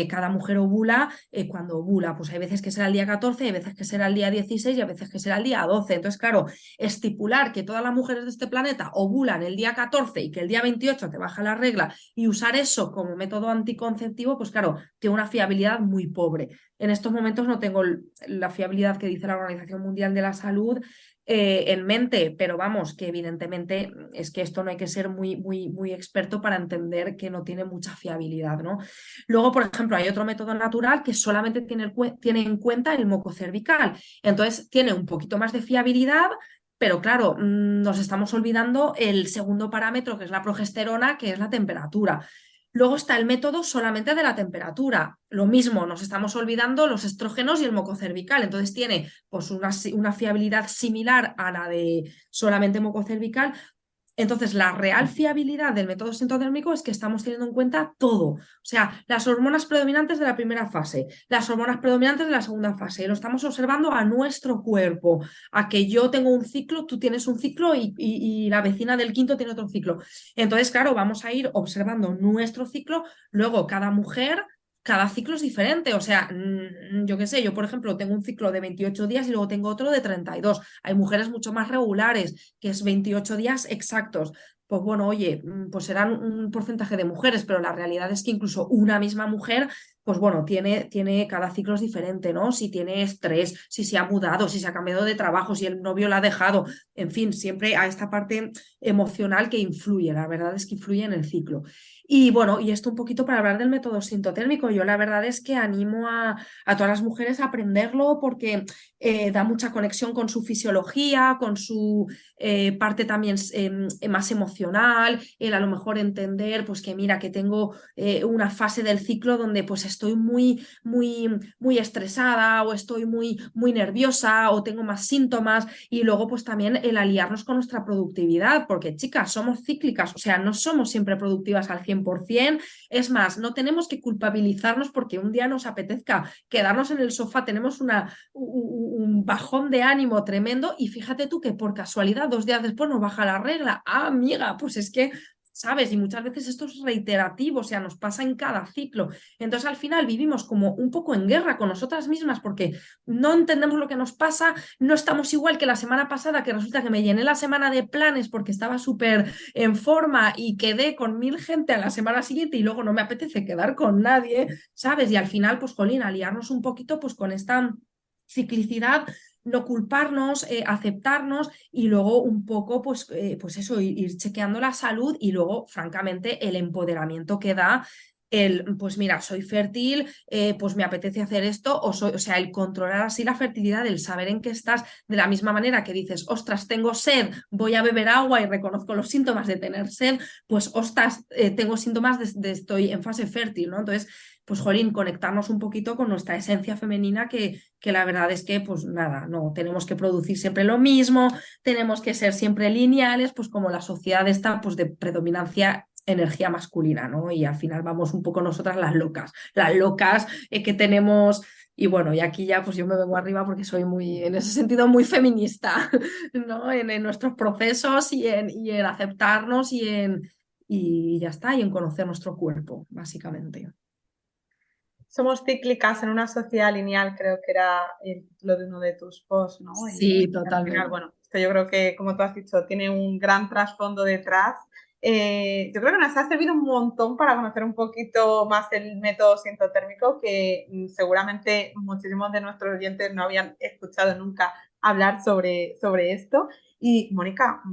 cada mujer ovula cuando ovula. Pues hay veces que será el día 14, hay veces que será el día 16 y hay veces que será el día 12. Entonces, claro, estipular que todas las mujeres de este planeta ovulan el día 14 y que el día 28 te baja la regla y usar eso como método anticonceptivo, pues claro, tiene una fiabilidad muy pobre. En estos momentos no tengo la fiabilidad que dice la Organización Mundial de la Salud en mente, pero vamos, que evidentemente es que esto no hay que ser muy experto para entender que no tiene mucha fiabilidad, ¿no? Luego, por ejemplo, hay otro método natural que solamente tiene en cuenta el moco cervical, entonces tiene un poquito más de fiabilidad. Pero claro, nos estamos olvidando el segundo parámetro, que es la progesterona, que es la temperatura. Luego está el método solamente de la temperatura. Lo mismo, nos estamos olvidando los estrógenos y el moco cervical. Entonces tiene pues una fiabilidad similar a la de solamente moco cervical. Entonces, la real fiabilidad del método sintotérmico es que estamos teniendo en cuenta todo. O sea, las hormonas predominantes de la primera fase, las hormonas predominantes de la segunda fase. Lo estamos observando a nuestro cuerpo, a que yo tengo un ciclo, tú tienes un ciclo y la vecina del quinto tiene otro ciclo. Entonces, claro, vamos a ir observando nuestro ciclo. Luego, cada mujer cada ciclo es diferente, o sea, yo qué sé, yo por ejemplo tengo un ciclo de 28 días y luego tengo otro de 32. Hay mujeres mucho más regulares, que es 28 días exactos. Pues bueno, oye, pues serán un porcentaje de mujeres, pero la realidad es que incluso una misma mujer, pues bueno, tiene cada ciclo es diferente, ¿no? Si tiene estrés, si se ha mudado, si se ha cambiado de trabajo, si el novio la ha dejado, en fin, siempre a esta parte emocional que influye, la verdad es que influye en el ciclo. Y bueno, y esto un poquito para hablar del método sintotérmico. Yo la verdad es que animo a todas las mujeres a aprenderlo porque da mucha conexión con su fisiología, con su parte también más emocional, el a lo mejor entender pues que mira que tengo una fase del ciclo donde pues estoy muy estresada o estoy muy nerviosa o tengo más síntomas y luego pues también el aliarnos con nuestra productividad, porque chicas, somos cíclicas, o sea, no somos siempre productivas al 100%. Es más, no tenemos que culpabilizarnos porque un día nos apetezca quedarnos en el sofá, tenemos un bajón de ánimo tremendo y fíjate tú que por casualidad 2 días después nos baja la regla. Ah, amiga, pues es que ¿sabes? Y muchas veces esto es reiterativo, o sea, nos pasa en cada ciclo. Entonces, al final vivimos como un poco en guerra con nosotras mismas porque no entendemos lo que nos pasa, no estamos igual que la semana pasada, que resulta que me llené la semana de planes porque estaba súper en forma y quedé con 1000 gente a la semana siguiente y luego no me apetece quedar con nadie, ¿sabes? Y al final, pues, jolín, aliarnos un poquito pues con esta ciclicidad, no culparnos, aceptarnos y luego un poco, pues eso, ir chequeando la salud y luego, francamente, el empoderamiento que da pues mira, soy fértil, pues me apetece hacer esto, o sea, el controlar así la fertilidad, el saber en qué estás, de la misma manera que dices, ostras, tengo sed, voy a beber agua y reconozco los síntomas de tener sed, pues ostras, tengo síntomas de estoy en fase fértil, ¿no? Entonces, pues jolín, conectarnos un poquito con nuestra esencia femenina que la verdad es que, pues nada, no, tenemos que producir siempre lo mismo, tenemos que ser siempre lineales, pues como la sociedad está, pues de predominancia energía masculina, ¿no? Y al final vamos un poco nosotras las locas que tenemos, y bueno, y aquí ya pues yo me vengo arriba porque soy muy, en ese sentido, muy feminista, ¿no? En nuestros procesos y en aceptarnos y ya está, y en conocer nuestro cuerpo, básicamente. Somos cíclicas en una sociedad lineal, creo que era el título de uno de tus posts, ¿no? Y Sí, al final, totalmente. bueno, esto yo creo que, como tú has dicho, tiene un gran trasfondo detrás. Yo creo que nos ha servido un montón para conocer un poquito más el método sintotérmico, que seguramente muchísimos de nuestros oyentes no habían escuchado nunca hablar sobre esto. Y, Mónica,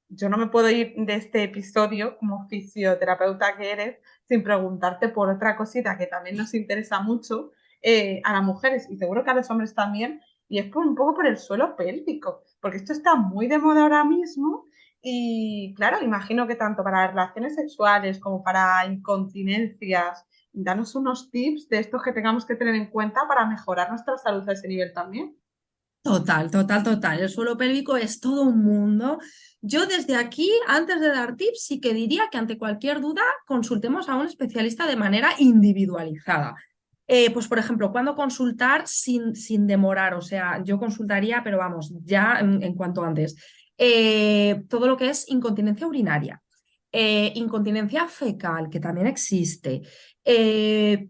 yo no me puedo ir de este episodio como fisioterapeuta que eres sin preguntarte por otra cosita que también nos interesa mucho a las mujeres y seguro que a los hombres también, y es un poco por el suelo pélvico, porque esto está muy de moda ahora mismo y claro, imagino que tanto para relaciones sexuales como para incontinencias, danos unos tips de estos que tengamos que tener en cuenta para mejorar nuestra salud a ese nivel también. Total. El suelo pélvico es todo un mundo. Yo desde aquí, antes de dar tips, sí que diría que ante cualquier duda consultemos a un especialista de manera individualizada. Pues, por ejemplo, ¿cuándo consultar sin demorar? O sea, yo consultaría, pero vamos, ya en cuanto antes. Todo lo que es incontinencia urinaria. Incontinencia fecal, que también existe. Eh,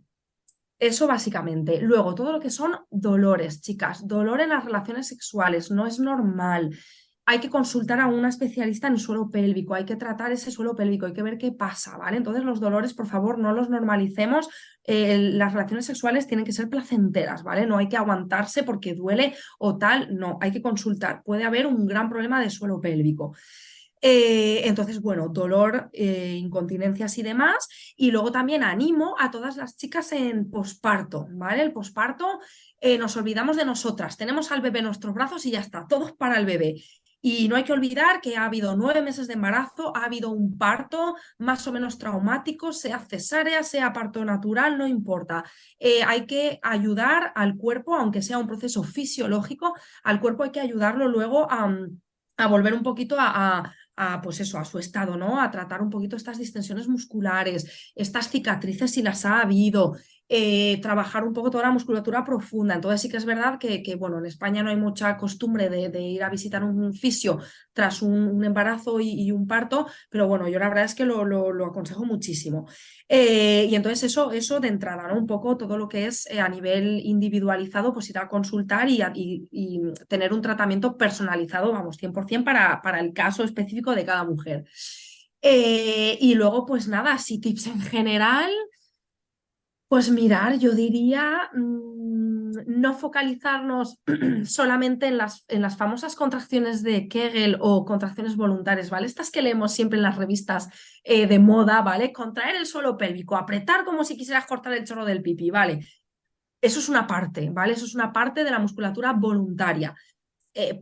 Eso básicamente. Luego, todo lo que son dolores, chicas. Dolor en las relaciones sexuales no es normal. Hay que consultar a una especialista en suelo pélvico, hay que tratar ese suelo pélvico, hay que ver qué pasa, ¿vale? Entonces, los dolores, por favor, no los normalicemos. Las relaciones sexuales tienen que ser placenteras, ¿vale? No hay que aguantarse porque duele o tal, no, hay que consultar. Puede haber un gran problema de suelo pélvico. Entonces, bueno, dolor, incontinencias y demás. Y luego también animo a todas las chicas en posparto, ¿vale? El posparto, nos olvidamos de nosotras, tenemos al bebé en nuestros brazos y ya está, todos para el bebé. Y no hay que olvidar que ha habido 9 meses de embarazo, ha habido un parto más o menos traumático, sea cesárea, sea parto natural, no importa. Hay que ayudar al cuerpo, aunque sea un proceso fisiológico, al cuerpo hay que ayudarlo luego a volver un poquito pues eso, a su estado, ¿no? A tratar un poquito estas distensiones musculares, estas cicatrices si las ha habido, trabajar un poco toda la musculatura profunda. Entonces sí que es verdad que bueno, en España no hay mucha costumbre de ir a visitar un fisio tras un embarazo y un parto, pero bueno, yo la verdad es que lo aconsejo muchísimo. Y entonces eso de entrada, ¿no? Un poco todo lo que es a nivel individualizado, pues ir a consultar y tener un tratamiento personalizado, vamos, 100% para el caso específico de cada mujer. Y luego, pues nada, así tips en general. Pues mirar, yo diría no focalizarnos solamente en las famosas contracciones de Kegel o contracciones voluntarias, ¿vale? Estas que leemos siempre en las revistas de moda, ¿vale? Contraer el suelo pélvico, apretar como si quisieras cortar el chorro del pipí, ¿vale? Eso es una parte, ¿vale? Eso es una parte de la musculatura voluntaria.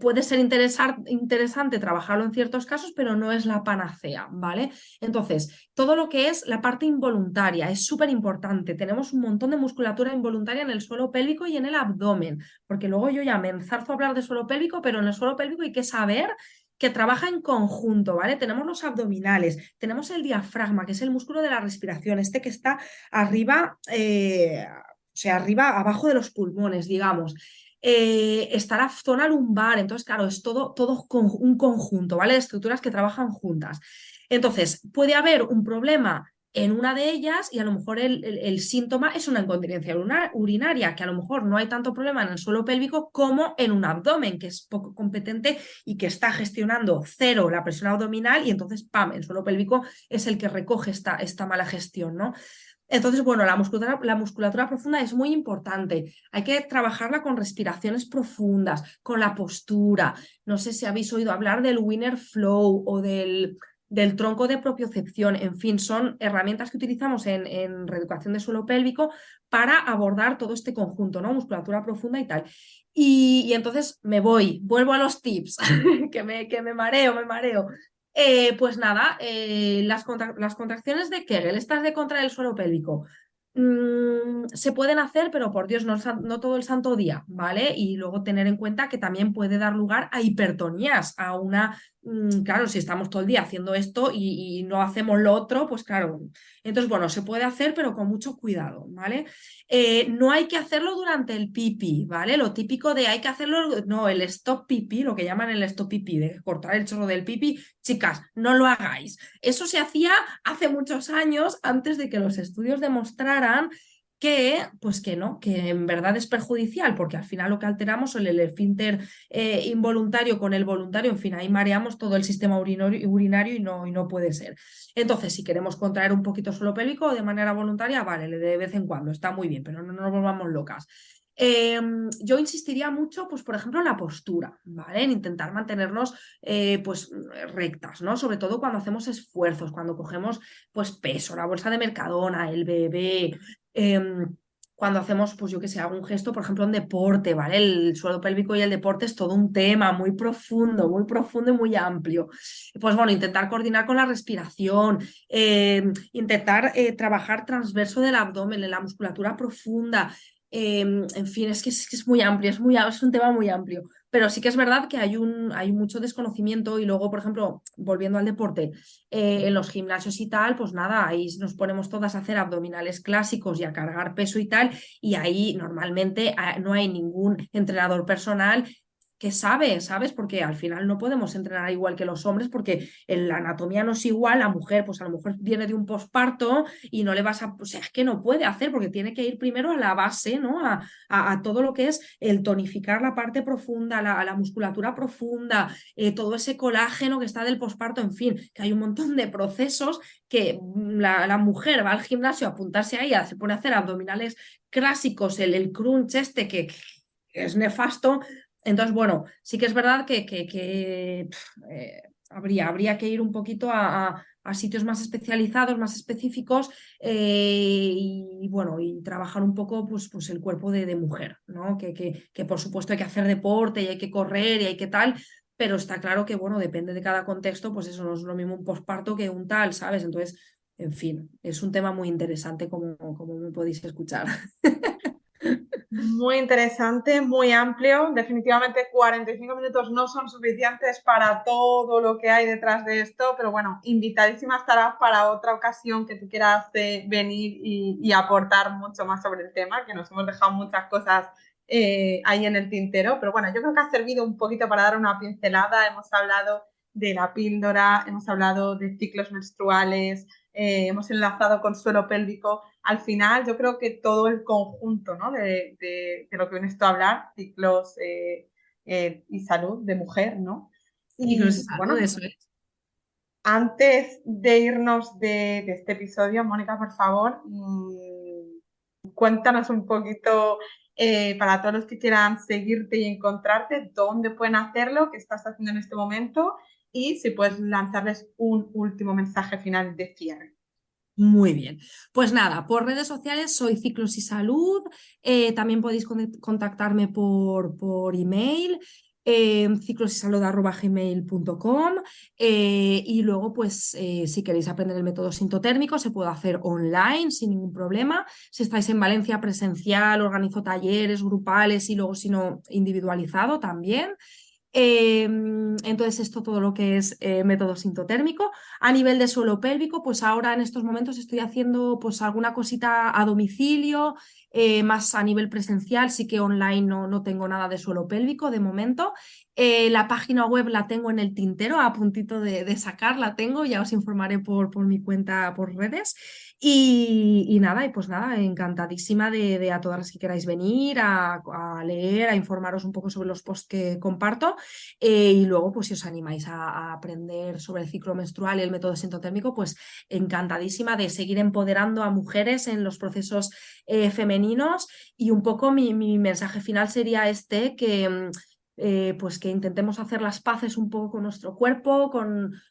Puede ser interesante trabajarlo en ciertos casos, pero no es la panacea, ¿vale? Entonces, todo lo que es la parte involuntaria es súper importante. Tenemos un montón de musculatura involuntaria en el suelo pélvico y en el abdomen, porque luego yo ya me enzarzo a hablar de suelo pélvico, pero en el suelo pélvico hay que saber que trabaja en conjunto, ¿vale? Tenemos los abdominales, tenemos el diafragma, que es el músculo de la respiración, este que está arriba, o sea, arriba, abajo de los pulmones, digamos. Está la zona lumbar, entonces, claro, es todo un conjunto, ¿vale? De estructuras que trabajan juntas. Entonces, puede haber un problema en una de ellas y a lo mejor el síntoma es una incontinencia urinaria, que a lo mejor no hay tanto problema en el suelo pélvico como en un abdomen, que es poco competente y que está gestionando cero la presión abdominal y entonces, ¡pam!, el suelo pélvico es el que recoge esta mala gestión, ¿no? Entonces, bueno, la musculatura profunda es muy importante. Hay que trabajarla con respiraciones profundas, con la postura. No sé si habéis oído hablar del winner flow o del tronco de propiocepción. En fin, son herramientas que utilizamos en reeducación de suelo pélvico para abordar todo este conjunto, ¿no? Musculatura profunda y tal. Y entonces vuelvo a los tips, que me mareo. Pues nada, las contracciones de Kegel, estas de contra el suelo pélvico, se pueden hacer, pero por Dios, no todo el santo día, ¿vale? Y luego tener en cuenta que también puede dar lugar a hipertonías, claro, si estamos todo el día haciendo esto y no hacemos lo otro, pues claro. Entonces, bueno, se puede hacer, pero con mucho cuidado, ¿vale? No hay que hacerlo durante el pipí, ¿vale? Lo típico de hay que hacerlo, no, el stop pipí, lo que llaman el stop pipí, de cortar el chorro del pipí, chicas, no lo hagáis. Eso se hacía hace muchos años, antes de que los estudios demostraran pues que no, que en verdad es perjudicial, porque al final lo que alteramos es el esfínter involuntario con el voluntario, en fin, ahí mareamos todo el sistema urinario y no puede ser. Entonces, si queremos contraer un poquito suelo pélvico de manera voluntaria, vale, de vez en cuando, está muy bien, pero no nos volvamos locas. Yo insistiría mucho, pues, por ejemplo, en la postura, ¿vale? En intentar mantenernos pues, rectas, ¿no? Sobre todo cuando hacemos esfuerzos, cuando cogemos pues, peso, la bolsa de Mercadona, el bebé, cuando hacemos, pues yo que sé, algún gesto, por ejemplo, en deporte, ¿vale? El suelo pélvico y el deporte es todo un tema muy profundo y muy amplio. Pues bueno, intentar coordinar con la respiración, intentar trabajar transverso del abdomen, en la musculatura profunda. En fin, es que es muy amplio, es un tema muy amplio. Pero sí que es verdad que hay mucho desconocimiento y luego, por ejemplo, volviendo al deporte, en los gimnasios y tal, pues nada, ahí nos ponemos todas a hacer abdominales clásicos y a cargar peso y tal, y ahí normalmente no hay ningún entrenador personal que sabe, ¿sabes? Porque al final no podemos entrenar igual que los hombres porque la anatomía no es igual, la mujer, pues a lo mejor viene de un posparto y no le vas a, o sea, es que no puede hacer porque tiene que ir primero a la base, ¿no? A todo lo que es el tonificar la parte profunda, la musculatura profunda, todo ese colágeno que está del posparto, en fin, que hay un montón de procesos que la mujer va al gimnasio a apuntarse ahí, se pone a hacer abdominales clásicos, el crunch este que es nefasto. Entonces, bueno, sí que es verdad que habría que ir un poquito a sitios más especializados, más específicos, y bueno, y trabajar un poco pues el cuerpo de mujer, ¿no? Que por supuesto hay que hacer deporte y hay que correr y hay que tal, pero está claro que, bueno, depende de cada contexto, pues eso no es lo mismo un posparto que un tal, ¿sabes? Entonces, en fin, es un tema muy interesante como me podéis escuchar. Muy interesante, muy amplio. Definitivamente 45 minutos no son suficientes para todo lo que hay detrás de esto, pero bueno, invitadísima estarás para otra ocasión que tú quieras venir y aportar mucho más sobre el tema, que nos hemos dejado muchas cosas ahí en el tintero, pero bueno, yo creo que ha servido un poquito para dar una pincelada. Hemos hablado de la píldora, hemos hablado de ciclos menstruales, hemos enlazado con suelo pélvico. Al final yo creo que todo el conjunto, ¿no? de lo que viene esto a hablar, ciclos y salud de mujer, ¿no? Y con esa Y salud, bueno, eso es. antes de irnos de este episodio, Mónica, por favor, cuéntanos un poquito para todos los que quieran seguirte y encontrarte, dónde pueden hacerlo, qué estás haciendo en este momento y si puedes lanzarles un último mensaje final de cierre. Muy bien. Pues nada, por redes sociales soy Ciclos y Salud. También podéis contactarme por email, ciclosysalud@gmail.com. Y luego, pues, si queréis aprender el método sintotérmico, se puede hacer online sin ningún problema. Si estáis en Valencia presencial, organizo talleres grupales y luego, si no, individualizado también. Entonces, esto todo lo que es método sintotérmico. A nivel de suelo pélvico, pues ahora en estos momentos estoy haciendo pues alguna cosita a domicilio, más a nivel presencial, sí que online no tengo nada de suelo pélvico de momento. La página web la tengo en el tintero, a puntito de sacar, la tengo, ya os informaré por mi cuenta, por redes. Y nada, y pues nada, encantadísima de a todas las que queráis venir a leer, a informaros un poco sobre los posts que comparto. Y luego, pues si os animáis a aprender sobre el ciclo menstrual y el método sintotérmico, pues encantadísima de seguir empoderando a mujeres en los procesos femeninos. Y un poco mi mensaje final sería este, pues que intentemos hacer las paces un poco con nuestro cuerpo,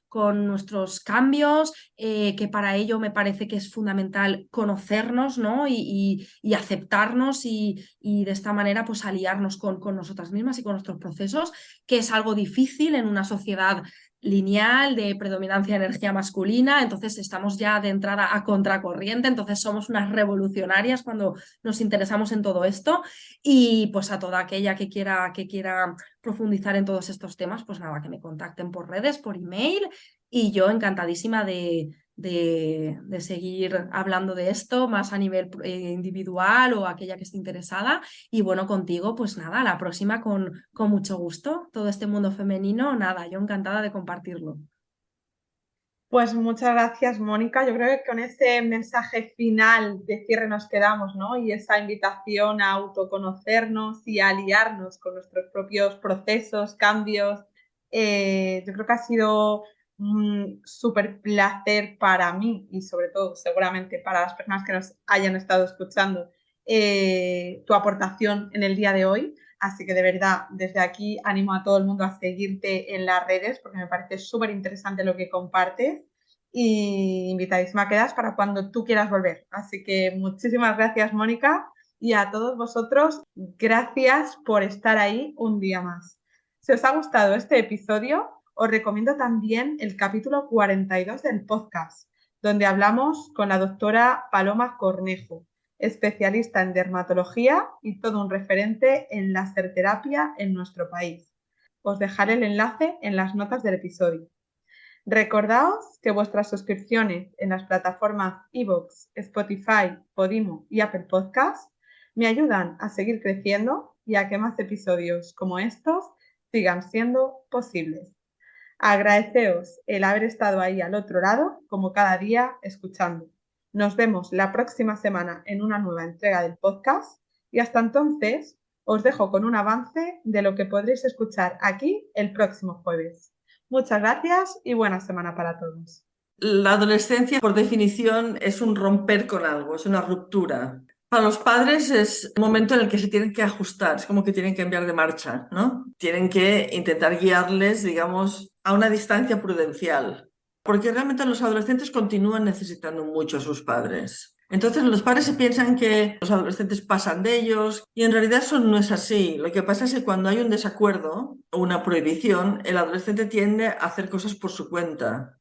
con nuestros cambios, que para ello me parece que es fundamental conocernos, ¿no? Y aceptarnos y de esta manera pues aliarnos con nosotras mismas y con nuestros procesos, que es algo difícil en una sociedad lineal de predominancia de energía masculina, entonces estamos ya de entrada a contracorriente, entonces somos unas revolucionarias cuando nos interesamos en todo esto y pues a toda aquella que quiera profundizar en todos estos temas, pues nada, que me contacten por redes, por email y yo encantadísima de seguir hablando de esto más a nivel individual o aquella que esté interesada. Y bueno, contigo, pues nada, la próxima con mucho gusto. Todo este mundo femenino, nada, yo encantada de compartirlo. Pues muchas gracias, Mónica. Yo creo que con ese mensaje final de cierre nos quedamos, ¿no? Y esa invitación a autoconocernos y a aliarnos con nuestros propios procesos, cambios. Yo creo que ha sido un súper placer para mí y sobre todo seguramente para las personas que nos hayan estado escuchando tu aportación en el día de hoy. Así que de verdad, desde aquí animo a todo el mundo a seguirte en las redes porque me parece súper interesante lo que compartes y invitadísima quedas para cuando tú quieras volver. Así que muchísimas gracias, Mónica, y a todos vosotros, gracias por estar ahí un día más. Si os ha gustado este episodio, os recomiendo también el capítulo 42 del podcast, donde hablamos con la doctora Paloma Cornejo, especialista en dermatología y todo un referente en la terapia en nuestro país. Os dejaré el enlace en las notas del episodio. Recordaos que vuestras suscripciones en las plataformas iVoox, Spotify, Podimo y Apple Podcasts me ayudan a seguir creciendo y a que más episodios como estos sigan siendo posibles. Agradeceos el haber estado ahí al otro lado, como cada día, escuchando. Nos vemos la próxima semana en una nueva entrega del podcast y hasta entonces os dejo con un avance de lo que podréis escuchar aquí el próximo jueves. Muchas gracias y buena semana para todos. La adolescencia, por definición, es un romper con algo, es una ruptura. Para los padres es el momento en el que se tienen que ajustar, es como que tienen que cambiar de marcha, ¿no? Tienen que intentar guiarles, digamos, a una distancia prudencial, porque realmente los adolescentes continúan necesitando mucho a sus padres. Entonces los padres se piensan que los adolescentes pasan de ellos y en realidad eso no es así. Lo que pasa es que cuando hay un desacuerdo o una prohibición, el adolescente tiende a hacer cosas por su cuenta.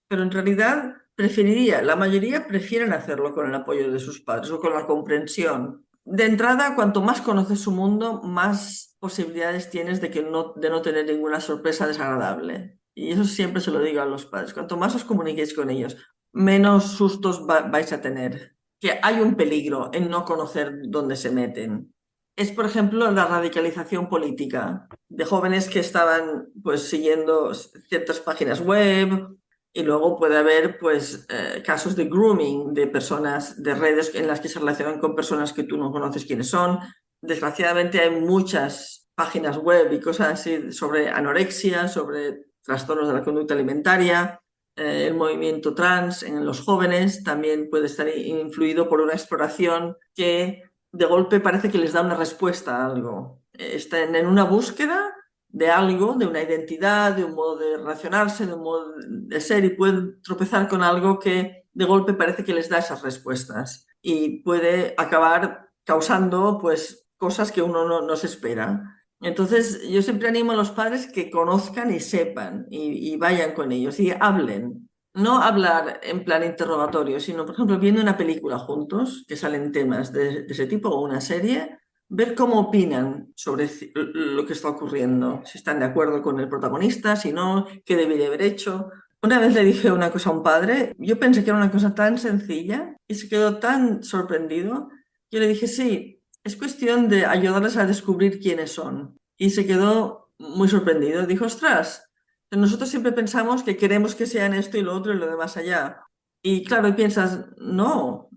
Pero en realidad la mayoría prefieren hacerlo con el apoyo de sus padres o con la comprensión. De entrada, cuanto más conoces su mundo, más posibilidades tienes de no tener ninguna sorpresa desagradable. Y eso siempre se lo digo a los padres. Cuanto más os comuniquéis con ellos, menos sustos vais a tener. Que hay un peligro en no conocer dónde se meten. Es, por ejemplo, la radicalización política de jóvenes que estaban pues siguiendo ciertas páginas web. Y luego puede haber pues, casos de grooming de personas, de redes en las que se relacionan con personas que tú no conoces quiénes son. Desgraciadamente hay muchas páginas web y cosas así sobre anorexia, sobre trastornos de la conducta alimentaria. El movimiento trans en los jóvenes también puede estar influido por una exploración que de golpe parece que les da una respuesta a algo. Están en una búsqueda de algo, de una identidad, de un modo de relacionarse, de un modo de ser y pueden tropezar con algo que de golpe parece que les da esas respuestas y puede acabar causando pues cosas que uno no se espera. Entonces yo siempre animo a los padres que conozcan y sepan y vayan con ellos y hablen. No hablar en plan interrogatorio, sino, por ejemplo, viendo una película juntos, que salen temas de ese tipo o una serie, ver cómo opinan sobre lo que está ocurriendo, si están de acuerdo con el protagonista, si no, qué debería haber hecho. Una vez le dije una cosa a un padre, yo pensé que era una cosa tan sencilla y se quedó tan sorprendido. Yo le dije, sí, es cuestión de ayudarles a descubrir quiénes son. Y se quedó muy sorprendido. Dijo, ostras, nosotros siempre pensamos que queremos que sean esto y lo otro y lo demás allá. Y claro, y piensas, no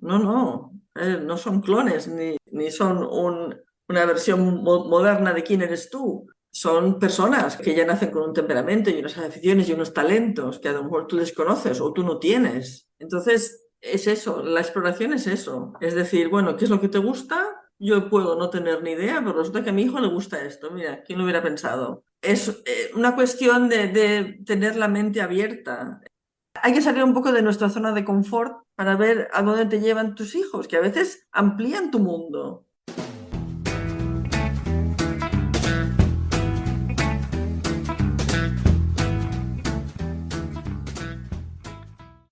son clones, ni son una versión moderna de quién eres tú. Son personas que ya nacen con un temperamento y unas aficiones y unos talentos que a lo mejor tú desconoces o tú no tienes. Entonces, es eso, la exploración es eso. Es decir, bueno, ¿qué es lo que te gusta? Yo puedo no tener ni idea, pero resulta que a mi hijo le gusta esto. Mira, ¿quién lo hubiera pensado? Es una cuestión de tener la mente abierta. Hay que salir un poco de nuestra zona de confort para ver a dónde te llevan tus hijos, que a veces amplían tu mundo.